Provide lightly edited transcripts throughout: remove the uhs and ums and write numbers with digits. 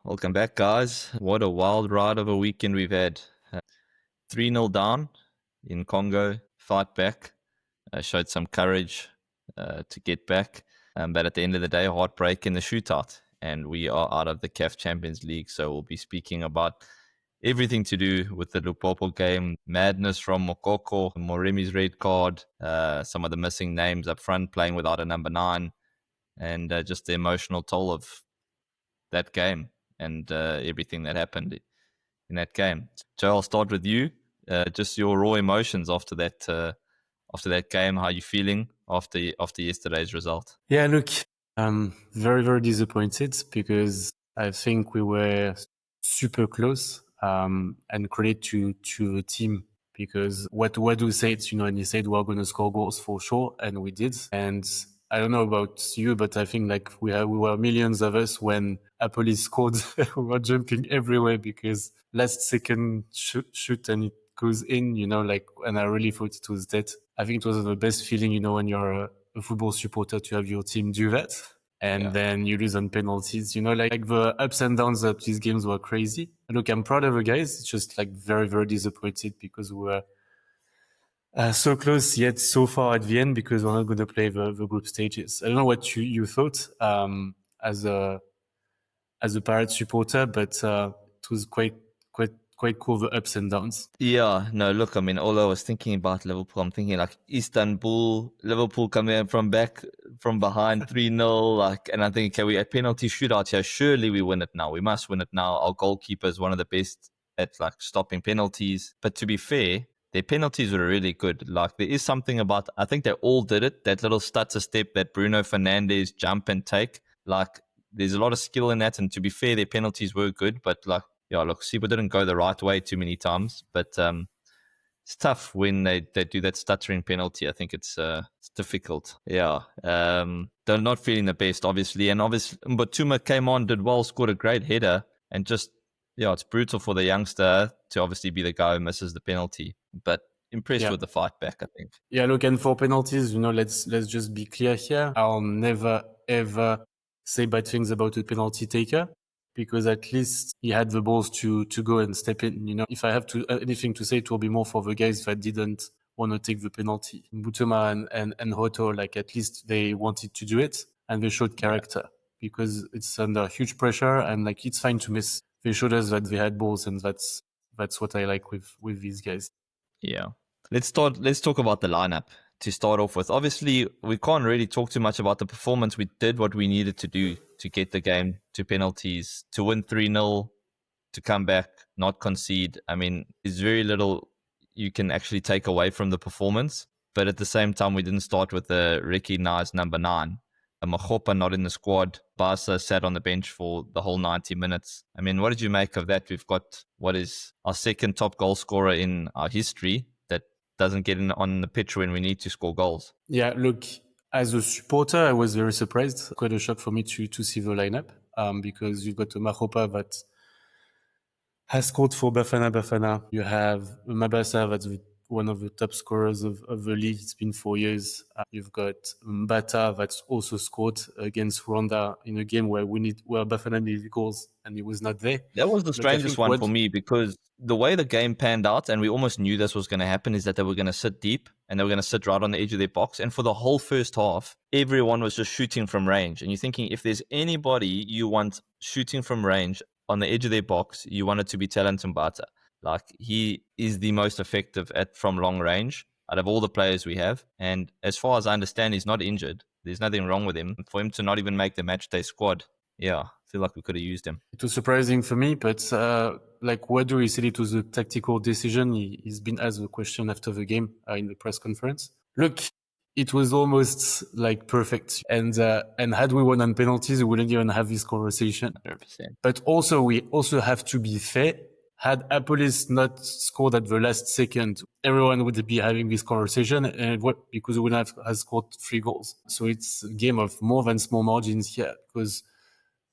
Welcome back, guys. What a wild ride of a weekend we've had. 3-0 down in Congo, fight back, showed some courage to get back. But at the end of the day, heartbreak in the shootout. And we are out of the CAF Champions League. So we'll be speaking about everything to do with the Lupopo game, madness from Mokoko, Moremi's red card, some of the missing names up front, playing without a number 9, and just the emotional toll of that game and everything that happened in that game. Joe, I'll start with you. Just your raw emotions after that game. How are you feeling after yesterday's result? Yeah, look, I'm very, very disappointed because I think we were super close. And credit to the team because what we said, and he said we're going to score goals for sure, and we did. And I don't know about you, but I think like we were millions of us when Apoli scored. We were jumping everywhere because last second shoot and it goes in, and I really thought it was dead. I think it was the best feeling, when you're a football supporter to have your team do that. And then you lose on penalties, like the ups and downs of these games were crazy. Look, I'm proud of the guys. It's just like very, very disappointed because we were so close yet so far at the end because we're not going to play the group stages. I don't know what you thought as a Pirates supporter, but it was quite cool, the ups and downs. Yeah, no, look, I mean, all I was thinking about Liverpool, I'm thinking like Istanbul, Liverpool coming from behind 3-0, and I think, okay, we at penalty shootout here, surely we win it now. We must win it now. Our goalkeeper is one of the best at like stopping penalties. But to be fair, their penalties were really good. Like there is something about, I think they all did it, that little stutter step, that Bruno Fernandes jump and take. Like there's a lot of skill in that, and to be fair, their penalties were good, but like, yeah, look, Siba didn't go the right way too many times, but it's tough when they do that stuttering penalty. I think it's difficult. Yeah, they're not feeling the best, obviously. And obviously, Mbatuma came on, did well, scored a great header, and just, yeah, it's brutal for the youngster to obviously be the guy who misses the penalty. But impressed with the fight back, I think. Yeah, look, and for penalties, let's just be clear here. I'll never, ever say bad things about a penalty taker, because at least he had the balls to go and step in. If I have anything to say, it will be more for the guys that didn't want to take the penalty. Butuma and Hoto, like at least they wanted to do it and they showed character because it's under huge pressure and like it's fine to miss. They showed us that they had balls, and that's what I like with these guys. Yeah. Let's talk about the lineup to start off with. Obviously, we can't really talk too much about the performance. We did what we needed to do to get the game to penalties, to win 3-0, to come back, not concede. I mean, there's very little you can actually take away from the performance. But at the same time, we didn't start with a recognized number 9. Makgopa not in the squad. Mabasa sat on the bench for the whole 90 minutes. I mean, what did you make of that? We've got what is our second top goal scorer in our history that doesn't get on the pitch when we need to score goals. Yeah, look, as a supporter, I was very surprised. Quite a shock for me to see the lineup because you've got Makgopa that has scored for Bafana. You have Mabasa, that's one of the top scorers of the league. It's been 4 years. You've got Mbatha that's also scored against Rwanda in a game where Bafana needed goals and he was not there. That was the strangest one for me because the way the game panned out, and we almost knew this was going to happen, is that they were going to sit deep and they were going to sit right on the edge of their box. And for the whole first half, everyone was just shooting from range. And you're thinking, if there's anybody you want shooting from range on the edge of their box, you want it to be Talent Mbatha. Like, he is the most effective from long range out of all the players we have. And as far as I understand, he's not injured. There's nothing wrong with him. For him to not even make the matchday squad, yeah, I feel like we could have used him. It was surprising for me, but whether he said it was a tactical decision, he's been asked a question after the game in the press conference. Look, it was almost like perfect. And had we won on penalties, we wouldn't even have this conversation. 100%. But also, we also have to be fair. Had Apolis not scored at the last second, everyone would be having this conversation, and because we wouldn't have scored 3 goals. So it's a game of more than small margins here, because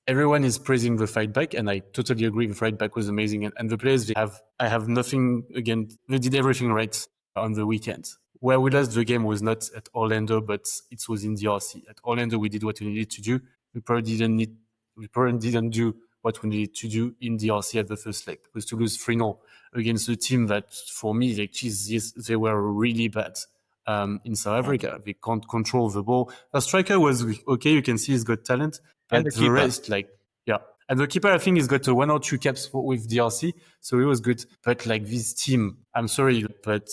everyone is praising the fight back, and I totally agree. The fight back was amazing, and the players I have nothing against. They did everything right on the weekend. Where we lost the game was not at Orlando, but it was in DRC. At Orlando, we did what we needed to do. We probably didn't do what we needed to do in DRC at the first leg. Because to lose 3-0 against a team that, for me, like, yes, they were really bad in South Africa. They can't control the ball. The striker was okay. You can see he's got talent. And But the the keeper. rest, like, yeah. And the keeper, I think, he's got 1 or 2 caps with DRC. So it was good. But like this team, I'm sorry, but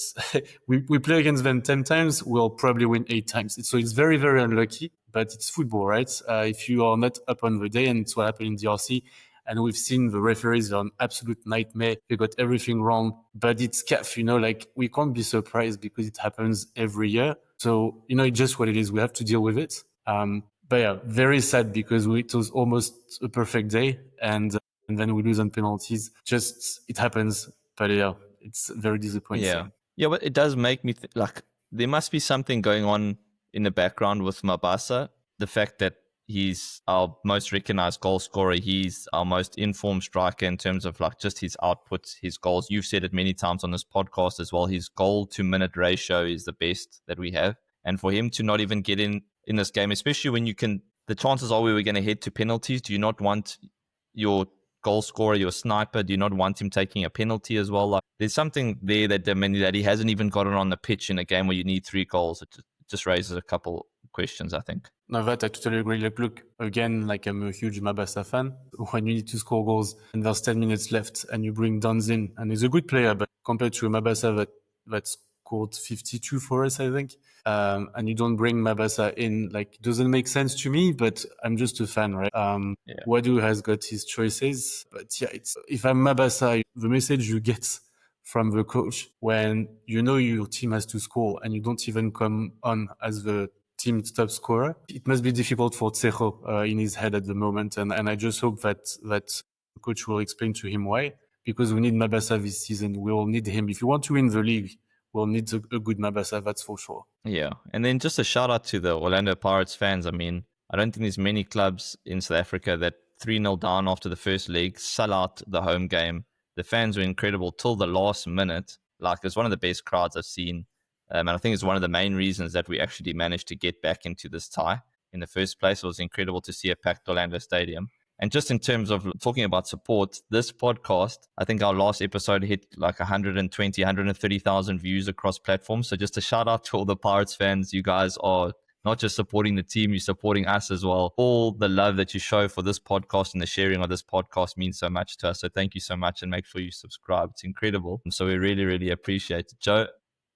we play against them 10 times. We'll probably win 8 times. So it's very, very unlucky. But it's football, right? If you are not up on the day, and it's what happened in DRC, and we've seen the referees are an absolute nightmare. They got everything wrong, but it's CAF, like we can't be surprised because it happens every year. So, it's just what it is. We have to deal with it. But yeah, very sad because it was almost a perfect day, and then we lose on penalties. Just, it happens. But yeah, it's very disappointing. Yeah, but it does make me like there must be something going on in the background with Mabasa. The fact that he's our most recognized goal scorer, he's our most informed striker in terms of like just his outputs, his goals. You've said it many times on this podcast as well. His goal to minute ratio is the best that we have. And for him to not even get in this game, especially when the chances are we were going to head to penalties. Do you not want your goal scorer, your sniper, do you not want him taking a penalty as well? Like, there's something there that he hasn't even gotten on the pitch in a game where you need 3 goals. It just raises a couple questions, I think. No, that I totally agree. Look, again, like I'm a huge Mabasa fan. When you need to score goals and there's 10 minutes left and you bring Duns in, and he's a good player, but compared to a Mabasa that scored 52 for us, I think, and you don't bring Mabasa in, like, doesn't make sense to me, but I'm just a fan, right? Wadu has got his choices, but yeah, if I'm Mabasa, the message you get from the coach when your team has to score and you don't even come on as the team top scorer, it must be difficult for Tsejo in his head at the moment. And I just hope that the coach will explain to him why, because we need Mabasa this season. We will need him. If you want to win the league, we'll need a good Mabasa, that's for sure. Yeah. And then just a shout out to the Orlando Pirates fans. I mean, I don't think there's many clubs in South Africa that 3-0 down after the first leg sell out the home game. The fans were incredible till the last minute. Like, it's one of the best crowds I've seen. And I think it's one of the main reasons that we actually managed to get back into this tie in the first place. It was incredible to see a packed Orlando Stadium. And just in terms of talking about support, this podcast, I think our last episode hit like 120, 130,000 views across platforms. So just a shout out to all the Pirates fans. You guys are not just supporting the team, you're supporting us as well. All the love that you show for this podcast and the sharing of this podcast means so much to us. So thank you so much, and make sure you subscribe. It's incredible. So we really, really appreciate it. Joe,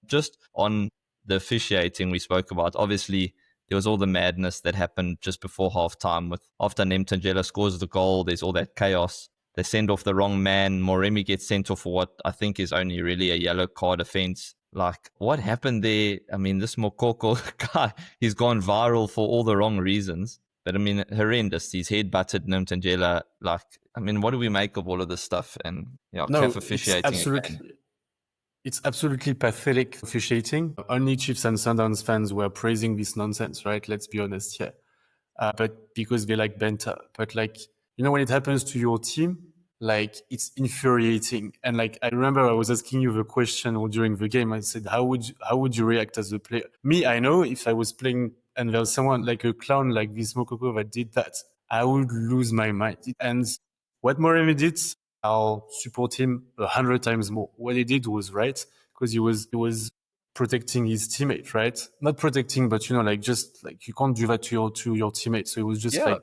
just on the officiating we spoke about, obviously there was all the madness that happened just before halftime after Mtangela scores the goal. There's all that chaos. They send off the wrong man. Moremi gets sent off for what I think is only really a yellow card offense. Like, what happened there? I mean, this Mokoko guy, he's gone viral for all the wrong reasons. But I mean, horrendous. His head butted Mtangela. Like, I mean, what do we make of all of this stuff? And CAF officiating. It's absolutely pathetic officiating. Only Chiefs and Sundowns fans were praising this nonsense, right? Let's be honest here. But because they like Benta. But like, when it happens to your team, like, it's infuriating. And like, I remember I was asking you the question during the game. I said, how would you react as a player? Me, I know if I was playing and there was someone like a clown like this Mokoko that did that, I would lose my mind. And what Moremi did, I'll support him 100 times more. What he did was right, because he was protecting his teammate, right? Not protecting, but like, just like, you can't do that to your teammate. So it was just like,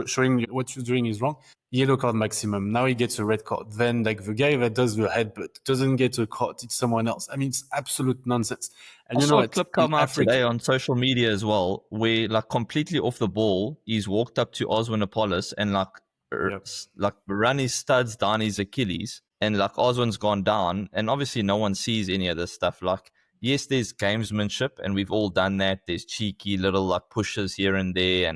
showing what you're doing is wrong. Yellow card maximum. Now he gets a red card. Then like the guy that does the headbutt doesn't get a card. It's someone else. I mean, it's absolute nonsense. And I saw a clip come out today on social media as well, where like completely off the ball, he's walked up to Oswin Apollos and like run his studs down his Achilles, and like Oswin's gone down, and obviously no one sees any of this stuff. Like, yes, there's gamesmanship, and we've all done that. There's cheeky little like pushes here and there,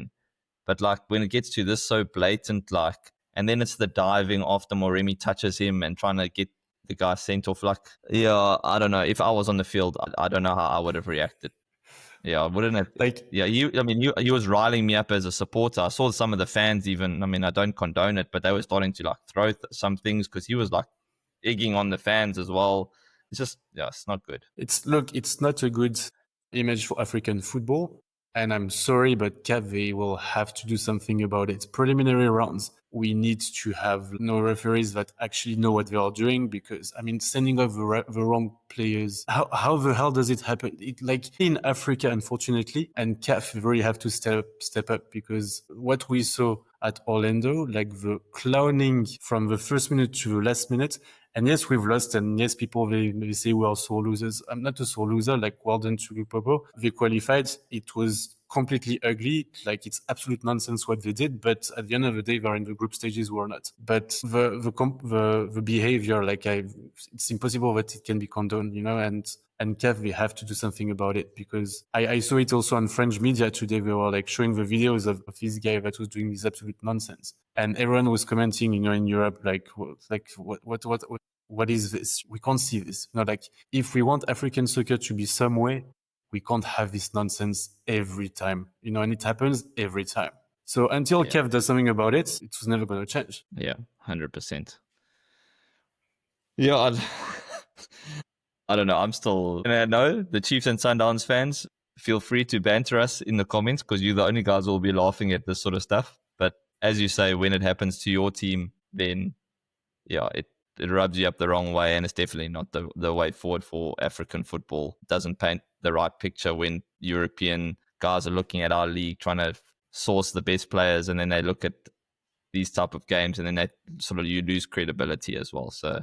but like when it gets to this so blatant, like, and then it's the diving after Moremi touches him and trying to get the guy sent off. Like, yeah, I don't know. If I was on the field, I don't know how I would have reacted. Yeah, wouldn't it? Like, yeah, he was riling me up as a supporter. I saw some of the fans even. I mean, I don't condone it, but they were starting to like throw some things because he was like egging on the fans as well. It's just, it's not good. It's not a good image for African football. And I'm sorry, but CAF, they will have to do something about it. Preliminary rounds, we need to have no referees that actually know what they are doing, because, I mean, sending off the wrong players, how the hell does it happen? Like in Africa, unfortunately, and CAF really have to step up, because what we saw at Orlando, like the clowning from the first minute to the last minute, and yes, we've lost, and yes, people, they say we are sore losers. I'm not a sore loser, like Warden to Lupopo. They qualified. It was completely ugly. Like, it's absolute nonsense what they did, but at the end of the day, they're in the group stages, we're not. But the behavior, like, it's impossible that it can be condoned, you know, and CAF, they have to do something about it, because I saw it also on French media today. They were like showing the videos of this guy that was doing this absolute nonsense. And everyone was commenting, you know, in Europe, like what is this? We can't see this. You know, like, if we want African soccer to be some way, we can't have this nonsense every time, you know, and it happens every time. So until CAF does something about it, it was never going to change. Yeah, 100%. Yeah, I don't know. I'm still... And I know the Chiefs and Sundowns fans, feel free to banter us in the comments, because you're the only guys who will be laughing at this sort of stuff. But as you say, when it happens to your team, then yeah, it rubs you up the wrong way, and it's definitely not the way forward for African football. It doesn't paint the right picture when European guys are looking at our league, trying to source the best players, and then they look at these type of games, and then they sort of, you lose credibility as well. So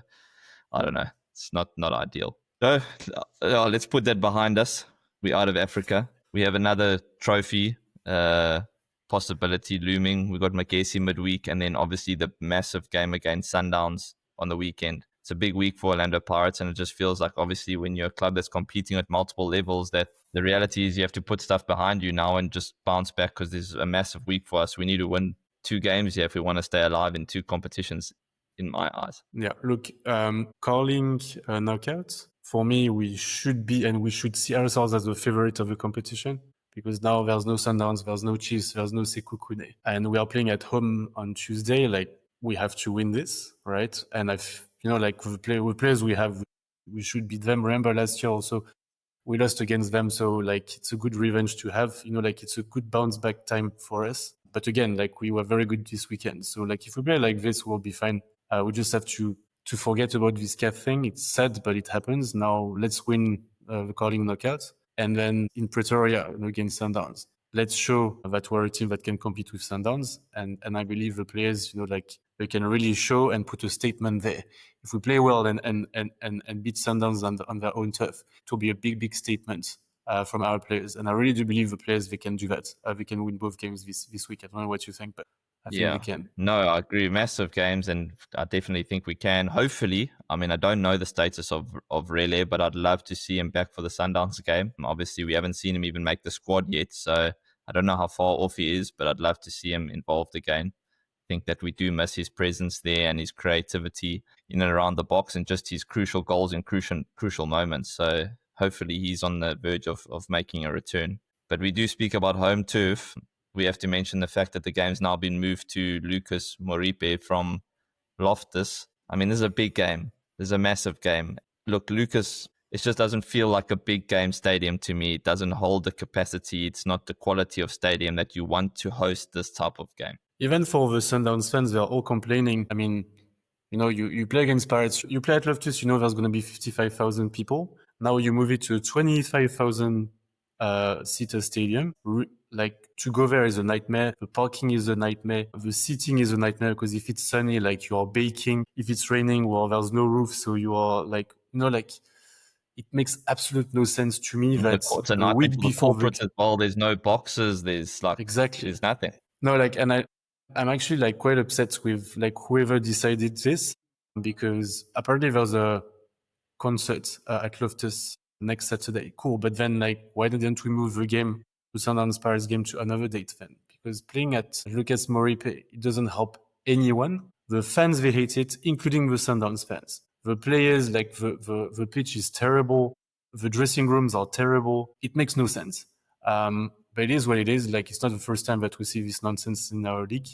I don't know. It's not ideal. So let's put that behind us. We're out of Africa. We have another trophy possibility looming. We got Magesi midweek, and then obviously the massive game against Sundowns on the weekend. It's a big week for Orlando Pirates, and it just feels like, obviously, when you're a club that's competing at multiple levels, that the reality is you have to put stuff behind you now and just bounce back, because there's a massive week for us. We need to win 2 games here if we want to stay alive in 2 competitions, in my eyes. Yeah, look, calling knockouts, for me, we should be, and we should see ourselves as the favorite of the competition, because now there's no Sundowns, there's no Chiefs, there's no Sekou Kune, and we are playing at home on Tuesday. Like, we have to win this, right? And you know, like, with players we have, we should beat them. Remember last year also, we lost against them, so like, it's a good revenge to have, you know, like, it's a good bounce back time for us. But again, like, we were very good this weekend, so like, if we play like this, we'll be fine. We just have to forget about this CAF thing. It's sad, but it happens. Now let's win the calling knockout, and then in Pretoria against Sundowns, let's show that we're a team that can compete with Sundowns, and I believe the players, you know, like, they can really show and put a statement there. If we play well and beat Sundowns on their own turf, it will be a big statement from our players. And I really do believe the players, they can do that. They can win both games this week. I don't know what you think, but I think we can. No, I agree. Massive games, and I definitely think we can. Hopefully, I mean, I don't know the status of Rele, but I'd love to see him back for the Sundowns game. Obviously, we haven't seen him even make the squad yet, so I don't know how far off he is, but I'd love to see him involved again. I think that we do miss his presence there and his creativity in and around the box, and just his crucial goals in crucial moments. So hopefully he's on the verge of making a return. But we do speak about home turf. We have to mention the fact that the game's now been moved to Lucas Moripe from Loftus. I mean, this is a big game. This is a massive game. Look, Lucas, it just doesn't feel like a big game stadium to me. It doesn't hold the capacity. It's not the quality of stadium that you want to host this type of game. Even for the Sundowns fans, they're all complaining. I mean, you know, you play against Pirates, you play at Loftus, you know there's going to be 55,000 people. Now you move it to a 25,000 seater stadium. Like, to go there is a nightmare. The parking is a nightmare. The seating is a nightmare, because if it's sunny, like, you are baking. If it's raining, well, there's no roof, so you are like, you know, like, it makes absolute no sense to me that the week before the as well, there's no boxes. There's like, exactly, there's nothing. No, like, and I'm actually like quite upset with like whoever decided this, because apparently there's a concert at Loftus next Saturday. Cool, but then, like, why didn't we move the game, the Sundowns Paris game, to another date then? Because playing at Lucas Moripe, it doesn't help anyone. The fans, they hate it, including the Sundowns fans. The players, like, the pitch is terrible. The dressing rooms are terrible. It makes no sense. But it is what it is. Like, it's not the first time that we see this nonsense in our league.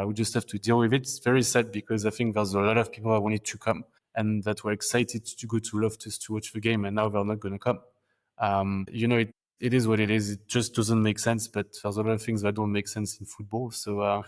We just have to deal with it. It's very sad, because I think there's a lot of people that wanted to come and that were excited to go to Loftus to watch the game, and now they're not going to come. You know, it is what it is. It just doesn't make sense, but there's a lot of things that don't make sense in football. So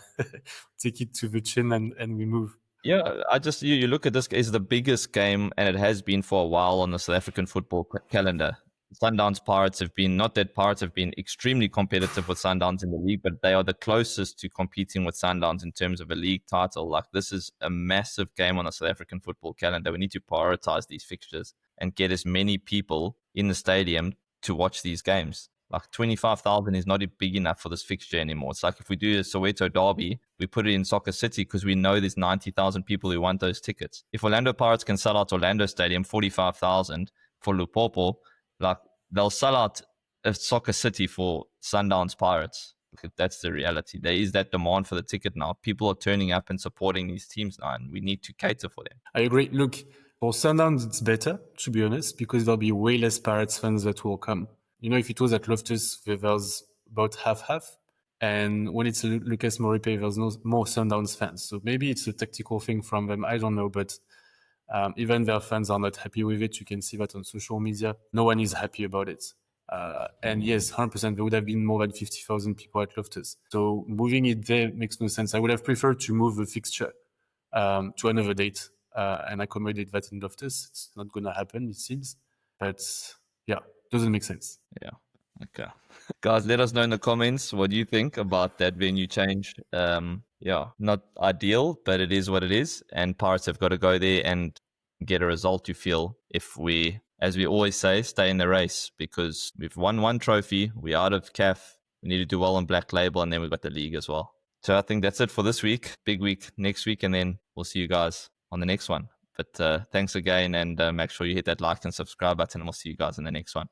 take it to the chin and we move. Yeah, you look at this is the biggest game, and it has been for a while on the South African football calendar. Sundowns Pirates have been, not that Pirates have been extremely competitive with Sundowns in the league, but they are the closest to competing with Sundowns in terms of a league title. Like, this is a massive game on the South African football calendar. We need to prioritize these fixtures and get as many people in the stadium to watch these games. Like, 25,000 is not big enough for this fixture anymore. It's like if we do a Soweto derby, we put it in Soccer City because we know there's 90,000 people who want those tickets. If Orlando Pirates can sell out Orlando Stadium 45,000 for Lupopo, like, they'll sell out a Soccer City for Sundowns Pirates. That's the reality. There is that demand for the ticket now. People are turning up and supporting these teams now, and we need to cater for them. I agree. Look, for Sundowns, it's better, to be honest, because there'll be way less Pirates fans that will come. You know, if it was at Loftus, there's about half-half. And when it's Lucas Moripe, there's more Sundowns fans. So maybe it's a tactical thing from them. I don't know. But even their fans are not happy with it. You can see that on social media. No one is happy about it. And yes, 100%, there would have been more than 50,000 people at Loftus. So moving it there makes no sense. I would have preferred to move the fixture to another date and accommodate that in Loftus. It's not going to happen, it seems. But yeah, doesn't make sense. Yeah. Okay. Guys, let us know in the comments what you think about that venue change. Yeah, not ideal, but it is what it is. And Pirates have got to go there and get a result, you feel, if we, as we always say, stay in the race, because we've won one trophy, we're out of CAF, we need to do well on Black Label, and then we've got the league as well. So I think that's it for this week. Big week next week, and then we'll see you guys on the next one. But thanks again, and make sure you hit that like and subscribe button, and we'll see you guys in the next one.